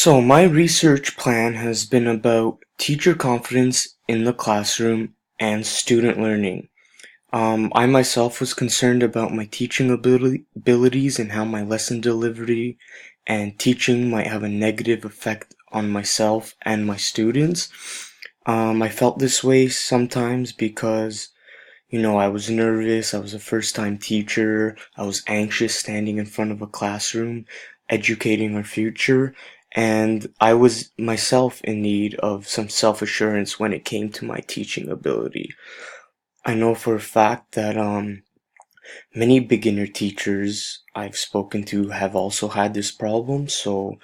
So my research plan has been about teacher confidence in the classroom and student learning. I myself was concerned about my teaching abilities and how my lesson delivery and teaching might have a negative effect on myself and my students. I felt this way sometimes because, I was nervous. I was a first time teacher. I was anxious standing in front of a classroom, educating our future. And I was myself in need of some self assurance when it came to my teaching ability. I know for a fact that many beginner teachers I've spoken to have also had this problem, so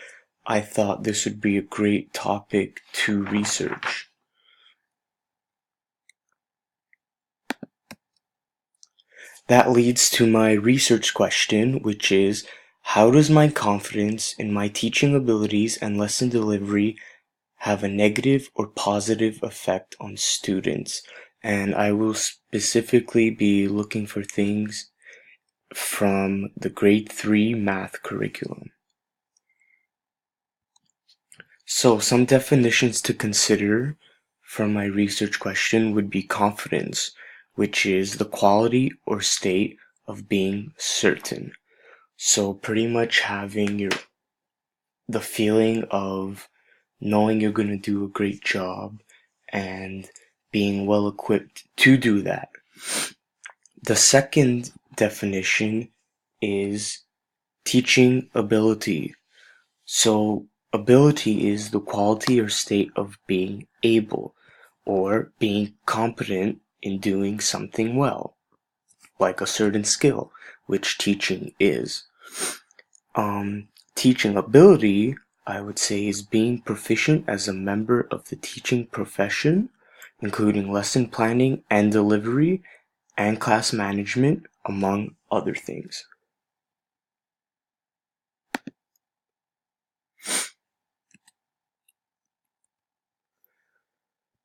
I thought this would be a great topic to research. That leads to my research question, which is, how does my confidence in my teaching abilities and lesson delivery have a negative or positive effect on students? And I will specifically be looking for things from the grade 3 math curriculum. So some definitions to consider from my research question would be confidence, which is the quality or state of being certain. So pretty much having the feeling of knowing you're going to do a great job and being well equipped to do that. The second definition is teaching ability. So ability is the quality or state of being able or being competent in doing something well, like a certain skill, which teaching is. Teaching ability, I would say, is being proficient as a member of the teaching profession, including lesson planning and delivery and class management, among other things.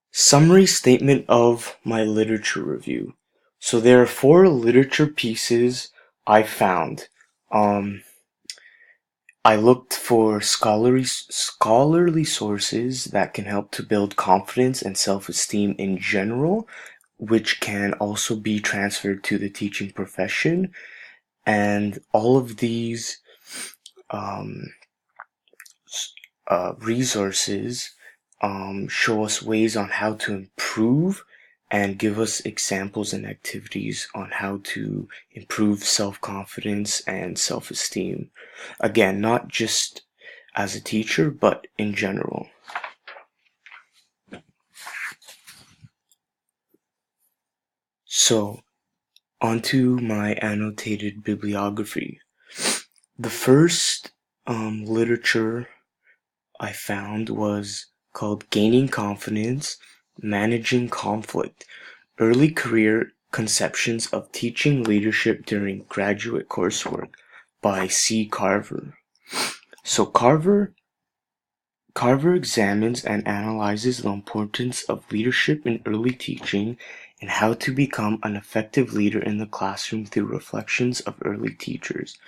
Summary statement of my literature review. So there are 4 literature pieces I found. I looked for scholarly sources that can help to build confidence and self-esteem in general, which can also be transferred to the teaching profession. And all of these um, resources show us ways on how to improve and give us examples and activities on how to improve self-confidence and self-esteem. Again, not just as a teacher, but in general. So, onto my annotated bibliography. The first literature I found was called Gaining Confidence, Managing Conflict, Early Career Conceptions of Teaching Leadership During Graduate Coursework by C. Carver. So Carver examines and analyzes the importance of leadership in early teaching and how to become an effective leader in the classroom through reflections of early teachers.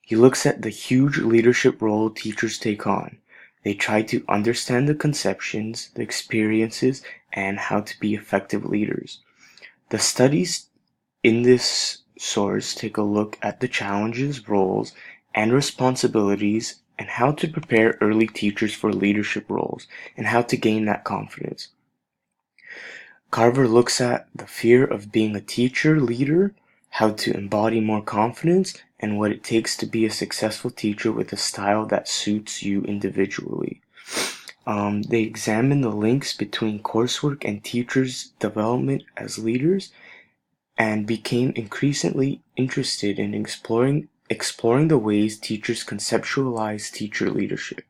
He looks at the huge leadership role teachers take on. They try to understand the conceptions, the experiences, and how to be effective leaders. The studies in this source take a look at the challenges, roles, and responsibilities and how to prepare early teachers for leadership roles and how to gain that confidence. Carver looks at the fear of being a teacher leader, how to embody more confidence, and what it takes to be a successful teacher with a style that suits you individually. They examine the links between coursework and teachers' development as leaders and became increasingly interested in exploring the ways teachers conceptualize teacher leadership.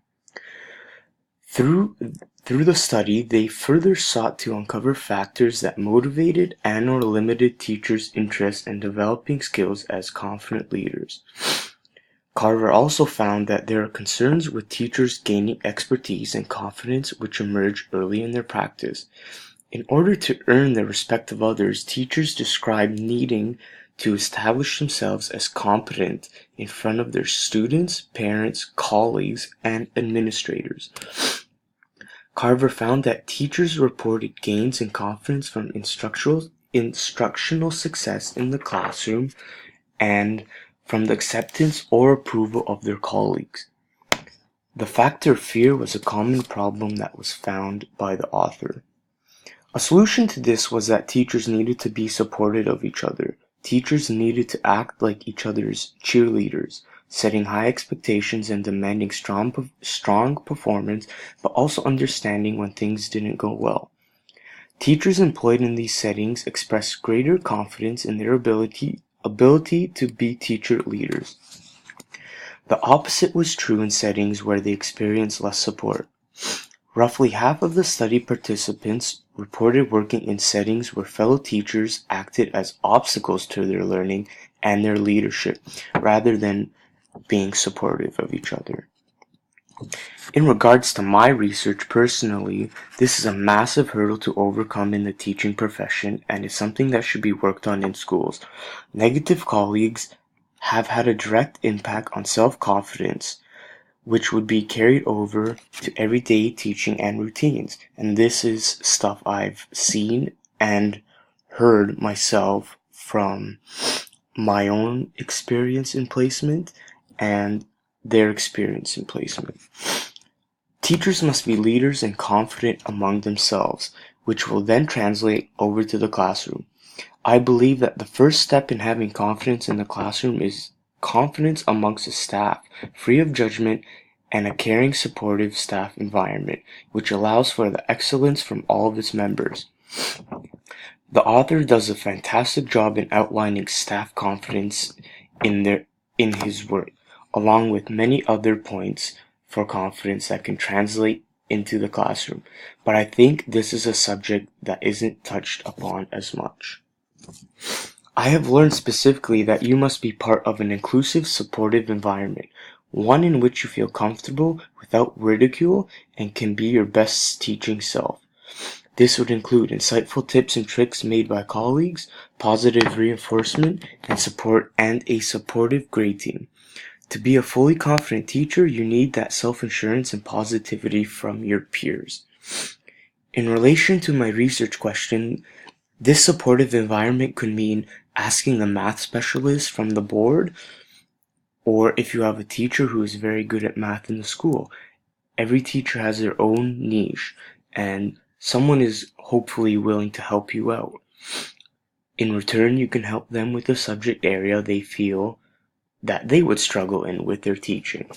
Through the study, they further sought to uncover factors that motivated and/or limited teachers' interest in developing skills as confident leaders. Carver also found that there are concerns with teachers gaining expertise and confidence which emerge early in their practice. In order to earn the respect of others, teachers describe needing to establish themselves as competent in front of their students, parents, colleagues, and administrators. Carver found that teachers reported gains in confidence from instructional success in the classroom and from the acceptance or approval of their colleagues. The factor fear was a common problem that was found by the author. A solution to this was that teachers needed to be supportive of each other. Teachers needed to act like each other's cheerleaders, setting high expectations and demanding strong performance, but also understanding when things didn't go well. Teachers employed in these settings expressed greater confidence in their ability to be teacher leaders. The opposite was true in settings where they experienced less support. Roughly half of the study participants reported working in settings where fellow teachers acted as obstacles to their learning and their leadership, rather than being supportive of each other. In regards to my research personally, this is a massive hurdle to overcome in the teaching profession and is something that should be worked on in schools. Negative colleagues have had a direct impact on self-confidence, which would be carried over to everyday teaching and routines. And this is stuff I've seen and heard myself from my own experience in placement and their experience in placement. Teachers must be leaders and confident among themselves, which will then translate over to the classroom. I believe that the first step in having confidence in the classroom is confidence amongst the staff, free of judgment, and a caring, supportive staff environment, which allows for the excellence from all of its members. The author does a fantastic job in outlining staff confidence in his work, along with many other points for confidence that can translate into the classroom, but I think this is a subject that isn't touched upon as much. I have learned specifically that you must be part of an inclusive, supportive environment, one in which you feel comfortable without ridicule and can be your best teaching self. This would include insightful tips and tricks made by colleagues, positive reinforcement, and a supportive grade team. To be a fully confident teacher, you need that self-assurance and positivity from your peers. In relation to my research question, this supportive environment could mean asking the math specialist from the board, or if you have a teacher who is very good at math in the school. Every teacher has their own niche, and someone is hopefully willing to help you out. In return, you can help them with a subject area they feel that they would struggle in with their teaching.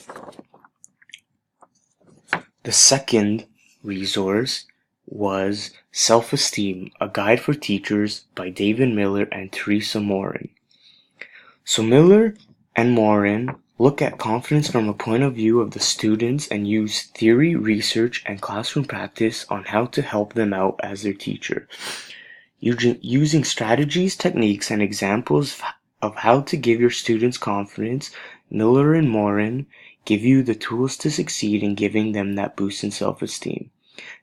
The second resource was Self-Esteem, a Guide for Teachers by David Miller and Teresa Morin. So Miller and Morin look at confidence from a point of view of the students and use theory, research, and classroom practice on how to help them out as their teacher. Using strategies, techniques, and examples of how to give your students confidence, Miller and Morin give you the tools to succeed in giving them that boost in self-esteem.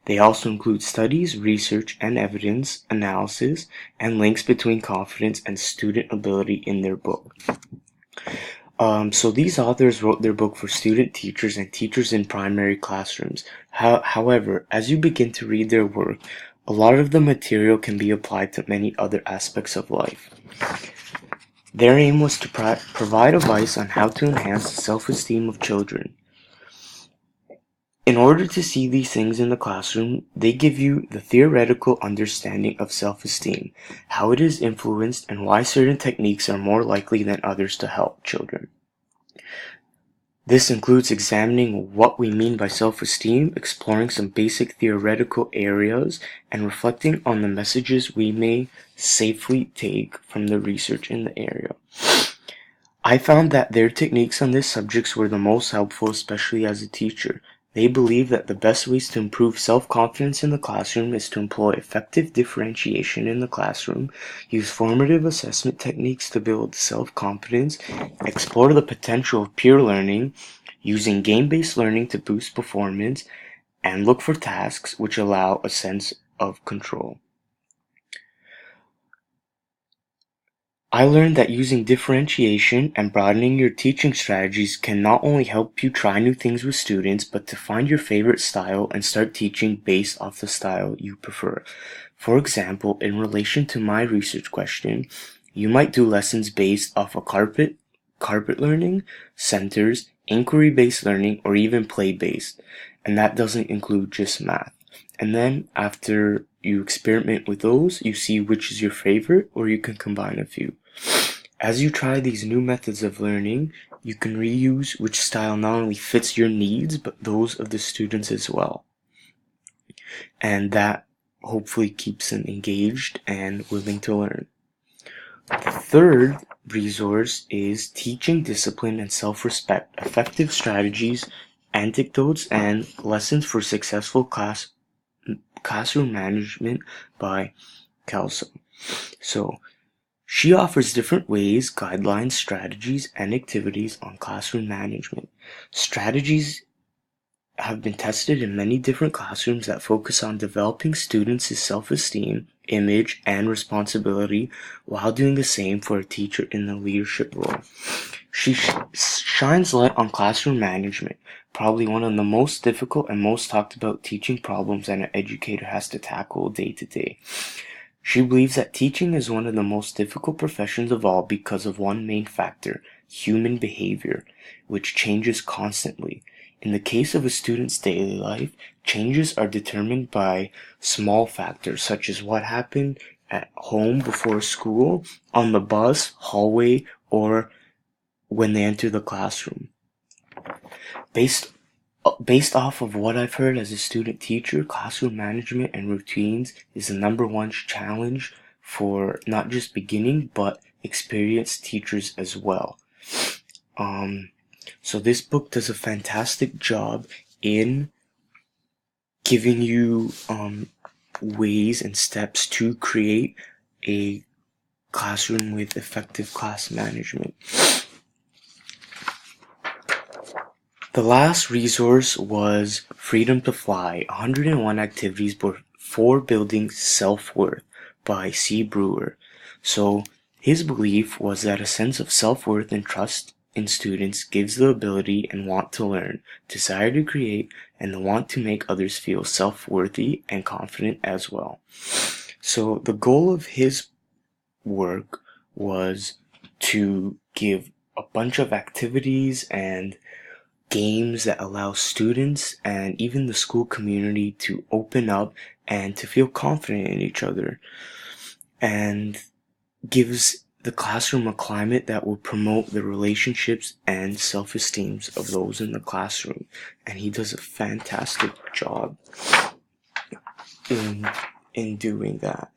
They also include studies, research, and evidence analysis, and links between confidence and student ability in their book. So these authors wrote their book for student teachers and teachers in primary classrooms. However, as you begin to read their work, a lot of the material can be applied to many other aspects of life. Their aim was to provide advice on how to enhance the self-esteem of children. In order to see these things in the classroom, they give you the theoretical understanding of self-esteem, how it is influenced, and why certain techniques are more likely than others to help children. This includes examining what we mean by self-esteem, exploring some basic theoretical areas, and reflecting on the messages we may safely take from the research in the area. I found that their techniques on these subjects were the most helpful, especially as a teacher. They believe that the best ways to improve self-confidence in the classroom is to employ effective differentiation in the classroom, use formative assessment techniques to build self-confidence, explore the potential of peer learning, using game-based learning to boost performance, and look for tasks which allow a sense of control. I learned that using differentiation and broadening your teaching strategies can not only help you try new things with students, but to find your favorite style and start teaching based off the style you prefer. For example, in relation to my research question, you might do lessons based off of carpet learning, centers, inquiry-based learning, or even play-based. And that doesn't include just math. And then after you experiment with those, you see which is your favorite, or you can combine a few. As you try these new methods of learning, you can reuse which style not only fits your needs, but those of the students as well. And that hopefully keeps them engaged and willing to learn. The third resource is Teaching Discipline and Self-Respect, Effective Strategies, Anecdotes, and Lessons for Successful Classroom Management by Kelso. So, she offers different ways, guidelines, strategies, and activities on classroom management. Strategies have been tested in many different classrooms that focus on developing students' self-esteem, image, and responsibility while doing the same for a teacher in the leadership role. She shines light on classroom management, probably one of the most difficult and most talked about teaching problems that an educator has to tackle day to day. She believes that teaching is one of the most difficult professions of all because of one main factor, human behavior, which changes constantly. In the case of a student's daily life, changes are determined by small factors such as what happened at home before school, on the bus, hallway, or when they enter the classroom. Based off of what I've heard as a student teacher, classroom management and routines is the number one challenge for not just beginning but experienced teachers as well. So this book does a fantastic job in giving you ways and steps to create a classroom with effective class management. The last resource was Freedom to Fly, 101 Activities for Building Self-Worth by C. Brewer. So his belief was that a sense of self-worth and trust in students gives the ability and want to learn, desire to create, and the want to make others feel self-worthy and confident as well. So the goal of his work was to give a bunch of activities and games that allow students and even the school community to open up and to feel confident in each other, and gives the classroom a climate that will promote the relationships and self-esteem of those in the classroom. And he does a fantastic job in doing that.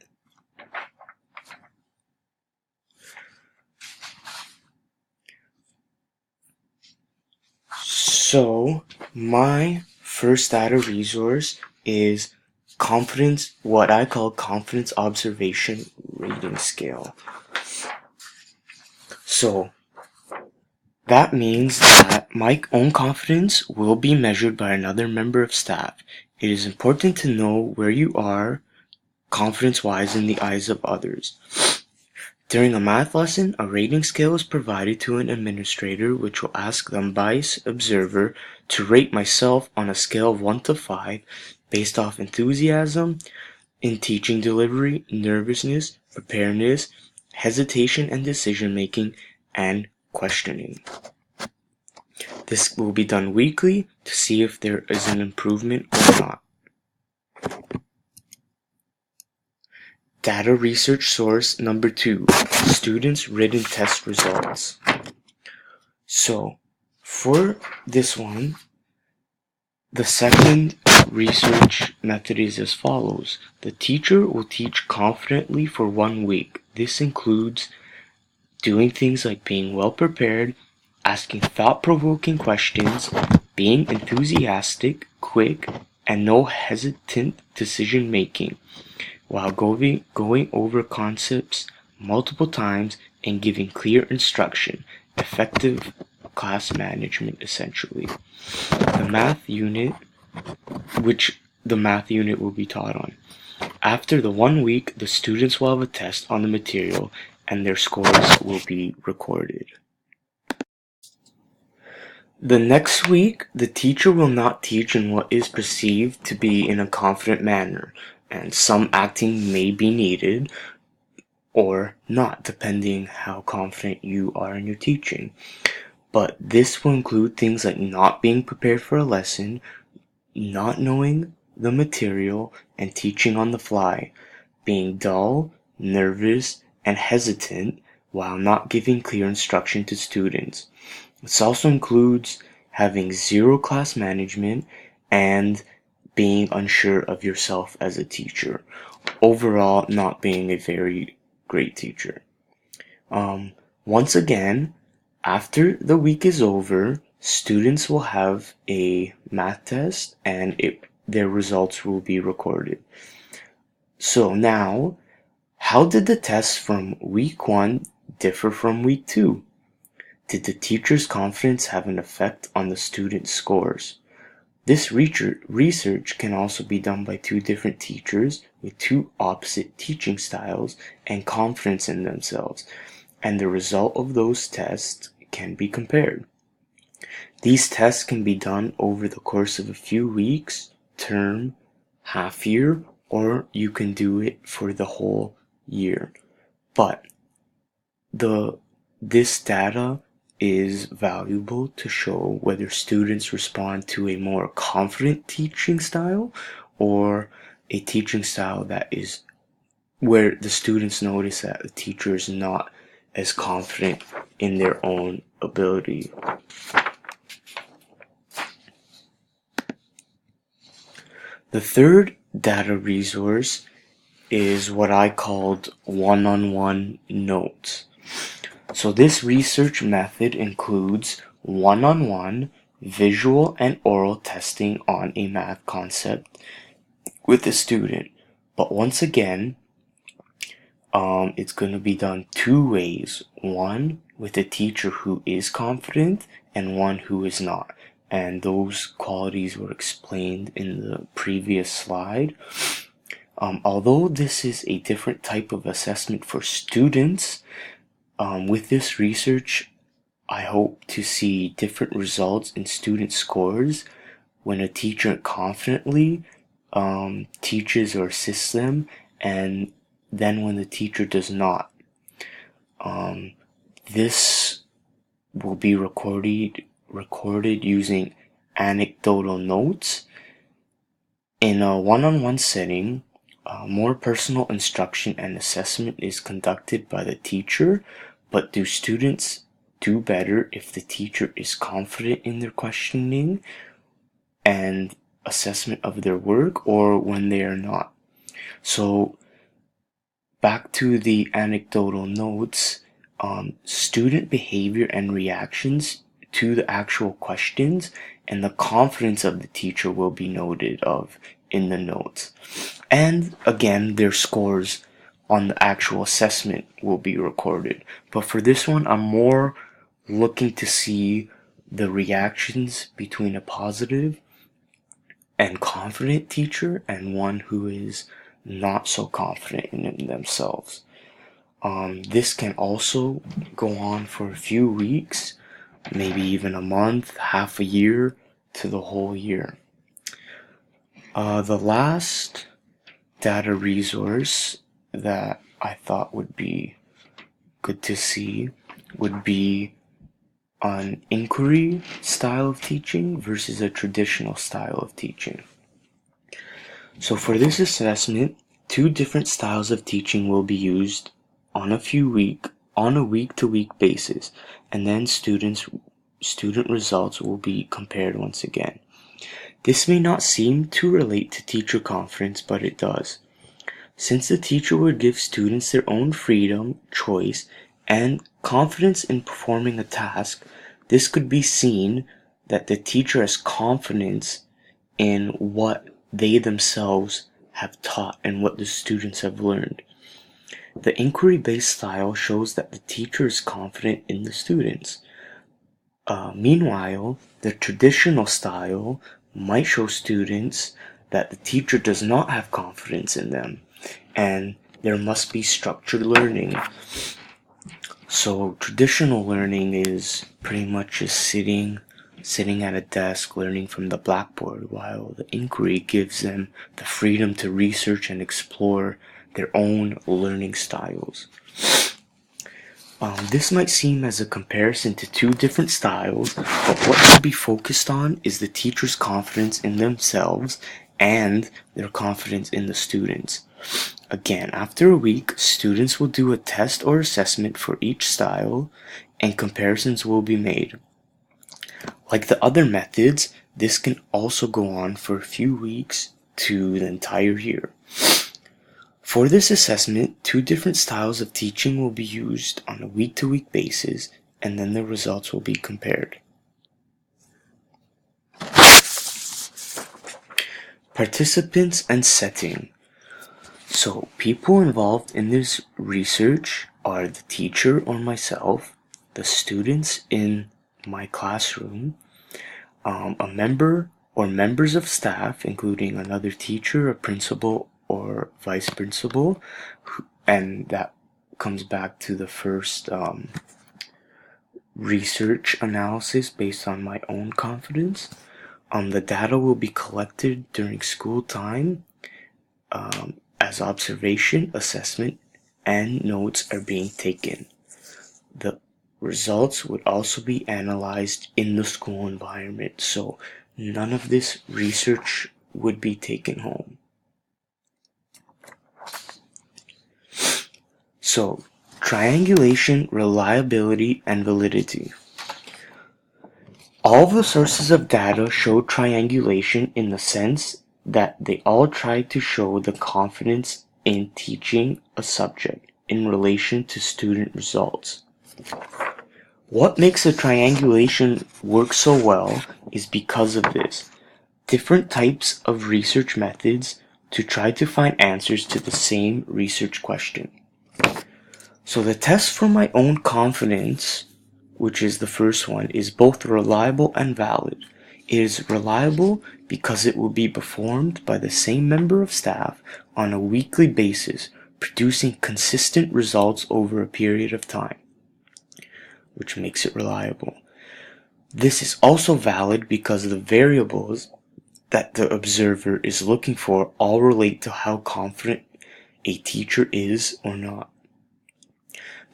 So my first data resource is what I call confidence observation rating scale. So that means that my own confidence will be measured by another member of staff. It is important to know where you are confidence-wise in the eyes of others. During a math lesson, a rating scale is provided to an administrator which will ask the unbiased observer to rate myself on a scale of 1 to 5 based off enthusiasm in teaching delivery, nervousness, preparedness, hesitation and decision making, and questioning. This will be done weekly to see if there is an improvement or not. Data research source number 2, students' written test results. So for this one, the second research method is as follows. The teacher will teach confidently for 1 week. This includes doing things like being well prepared, asking thought-provoking questions, being enthusiastic, quick, and no hesitant decision making, while going over concepts multiple times and giving clear instruction, effective class management essentially. The math unit will be taught on. After the 1 week, the students will have a test on the material and their scores will be recorded. The next week, the teacher will not teach in what is perceived to be in a confident manner, and some acting may be needed or not, depending how confident you are in your teaching. But this will include things like not being prepared for a lesson, not knowing the material, and teaching on the fly, being dull, nervous, and hesitant while not giving clear instruction to students. This also includes having zero class management and being unsure of yourself as a teacher. Overall, not being a very great teacher. Once again, after the week is over, students will have a math test and their results will be recorded. So now, how did the tests from week 1 differ from week 2? Did the teacher's confidence have an effect on the student's scores? This research can also be done by two different teachers with two opposite teaching styles and confidence in themselves, and the result of those tests can be compared. These tests can be done over the course of a few weeks, term, half year, or you can do it for the whole year. But this data is valuable to show whether students respond to a more confident teaching style or a teaching style that is where the students notice that the teacher is not as confident in their own ability. The third data resource is what I called one-on-one notes. So this research method includes one-on-one visual and oral testing on a math concept with the student. But once again, it's going to be done two ways. One with a teacher who is confident and one who is not. And those qualities were explained in the previous slide. Although this is a different type of assessment for students, with this research, I hope to see different results in student scores when a teacher confidently teaches or assists them, and then when the teacher does not. This will be recorded using anecdotal notes. In a one-on-one setting, more personal instruction and assessment is conducted by the teacher, but do students do better if the teacher is confident in their questioning and assessment of their work, or when they are not? So back to the anecdotal notes, student behavior and reactions to the actual questions and the confidence of the teacher will be noted of in the notes. And again, their scores on the actual assessment will be recorded. But for this one, I'm more looking to see the reactions between a positive and confident teacher and one who is not so confident in themselves. This can also go on for a few weeks, maybe even a month, half a year, to the whole year. The last data resource that I thought would be good to see would be an inquiry style of teaching versus a traditional style of teaching. So for this assessment, two different styles of teaching will be used on a week-to-week basis, and then student results will be compared once again. This may not seem to relate to teacher confidence, but it does. Since the teacher would give students their own freedom, choice, and confidence in performing a task, this could be seen that the teacher has confidence in what they themselves have taught and what the students have learned. The inquiry-based style shows that the teacher is confident in the students. Meanwhile, the traditional style might show students that the teacher does not have confidence in them, and there must be structured learning. So traditional learning is pretty much just sitting at a desk learning from the blackboard, while the inquiry gives them the freedom to research and explore their own learning styles. This might seem as a comparison to two different styles, but what should be focused on is the teacher's confidence in themselves and their confidence in the students. Again, after a week, students will do a test or assessment for each style, and comparisons will be made. Like the other methods, this can also go on for a few weeks to the entire year. For this assessment, two different styles of teaching will be used on a week-to-week basis, and then the results will be compared. Participants and setting. So, people involved in this research are the teacher or myself, the students in my classroom, a member or members of staff, including another teacher, a principal, or vice principal, and that comes back to the first research analysis based on my own confidence. The data will be collected during school time as observation, assessment, and notes are being taken. The results would also be analyzed in the school environment, so none of this research would be taken home. So, triangulation, reliability, and validity. All the sources of data show triangulation in the sense that they all try to show the confidence in teaching a subject in relation to student results. What makes a triangulation work so well is because of this. Different types of research methods to try to find answers to the same research question. So the test for my own confidence, which is the first one, is both reliable and valid. It is reliable because it will be performed by the same member of staff on a weekly basis, producing consistent results over a period of time, which makes it reliable. This is also valid because the variables that the observer is looking for all relate to how confident a teacher is or not.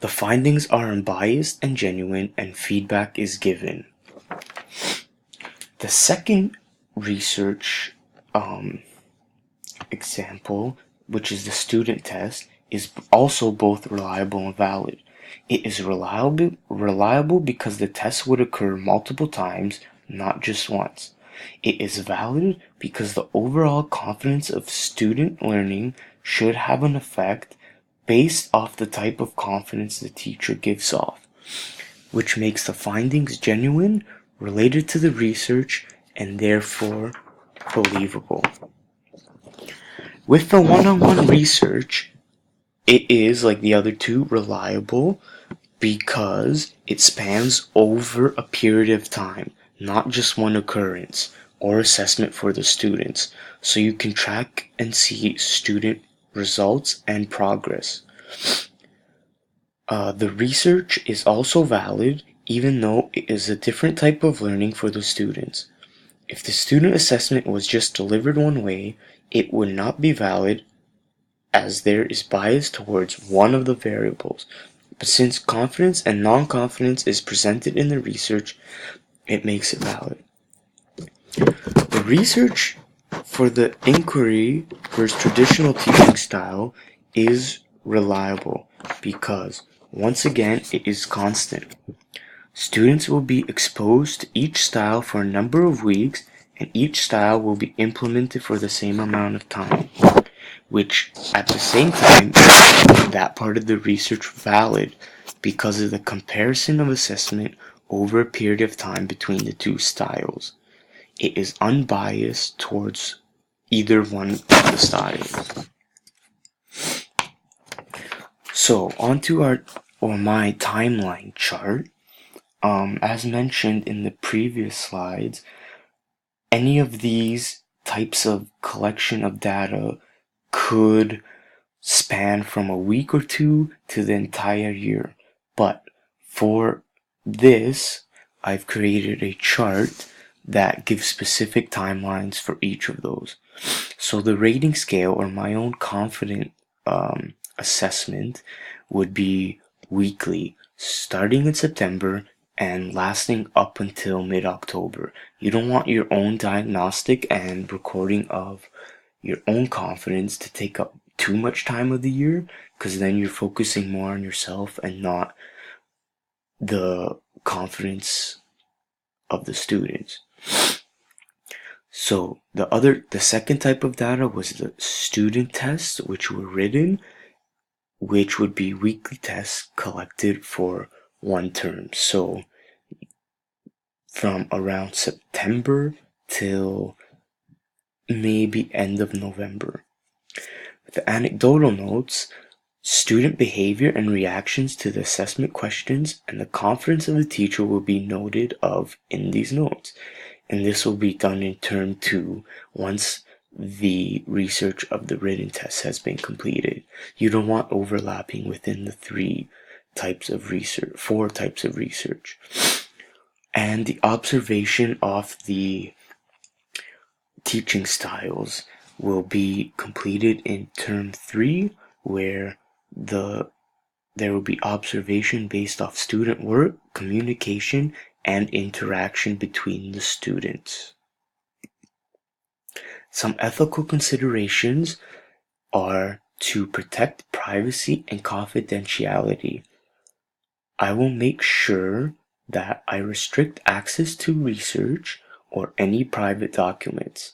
The findings are unbiased and genuine, and feedback is given. The second research example, which is the student test, is also both reliable and valid. It is reliable because the test would occur multiple times, not just once. It is valid because the overall confidence of student learning should have an effect based off the type of confidence the teacher gives off, which makes the findings genuine, related to the research, and therefore believable. With the one-on-one research, it is, like the other two, reliable because it spans over a period of time, not just one occurrence or assessment for the students, so you can track and see student results and progress. The research is also valid even though it is a different type of learning for the students. If the student assessment was just delivered one way, it would not be valid as there is bias towards one of the variables. But since confidence and non-confidence is presented in the research, it makes it valid. The research for the inquiry versus traditional teaching style is reliable because, once again, it is constant. Students will be exposed to each style for a number of weeks, and each style will be implemented for the same amount of time, which at the same time makes that part of the research valid because of the comparison of assessment over a period of time between the two styles. It is unbiased towards either one of the styles. So onto my timeline chart. As mentioned in the previous slides, any of these types of collection of data could span from a week or two to the entire year. But For this, I've created a chart that gives specific timelines for each of those. So the rating scale, or my own confident assessment, would be weekly, starting in September and lasting up until mid-October. You don't want your own diagnostic and recording of your own confidence to take up too much time of the year, because then you're focusing more on yourself and not the confidence of the students. So the second type of data was the student tests, which were written, which would be weekly tests collected for one term. So from around September till maybe end of November. The anecdotal notes, student behavior and reactions to the assessment questions, and the confidence of the teacher will be noted of in these notes. And this will be done in term 2 once the research of the written test has been completed. You don't want overlapping within the 4 types of research. And the observation of the teaching styles will be completed in term 3, where there will be observation based off student work, communication, and interaction between the students. Some ethical considerations are to protect privacy and confidentiality. I will make sure that I restrict access to research or any private documents.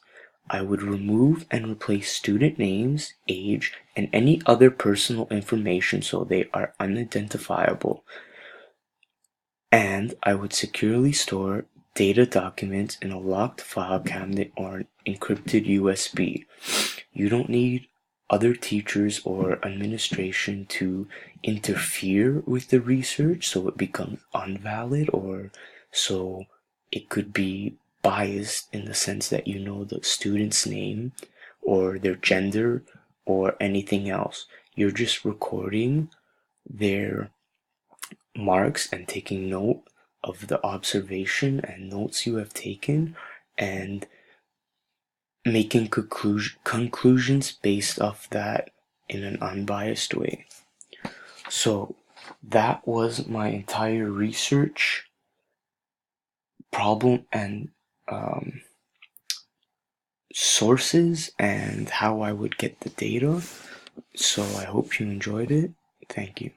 I would remove and replace student names, age, and any other personal information so they are unidentifiable. And I would securely store data documents in a locked file cabinet or an encrypted USB. You don't need other teachers or administration to interfere with the research so it becomes invalid, or so it could be biased in the sense that you know the student's name or their gender or anything else. You're just recording their marks and taking note of the observation and notes you have taken, and making conclusions based off that in an unbiased way. So that was my entire research problem and sources and how I would get the data. So I hope you enjoyed it. Thank you.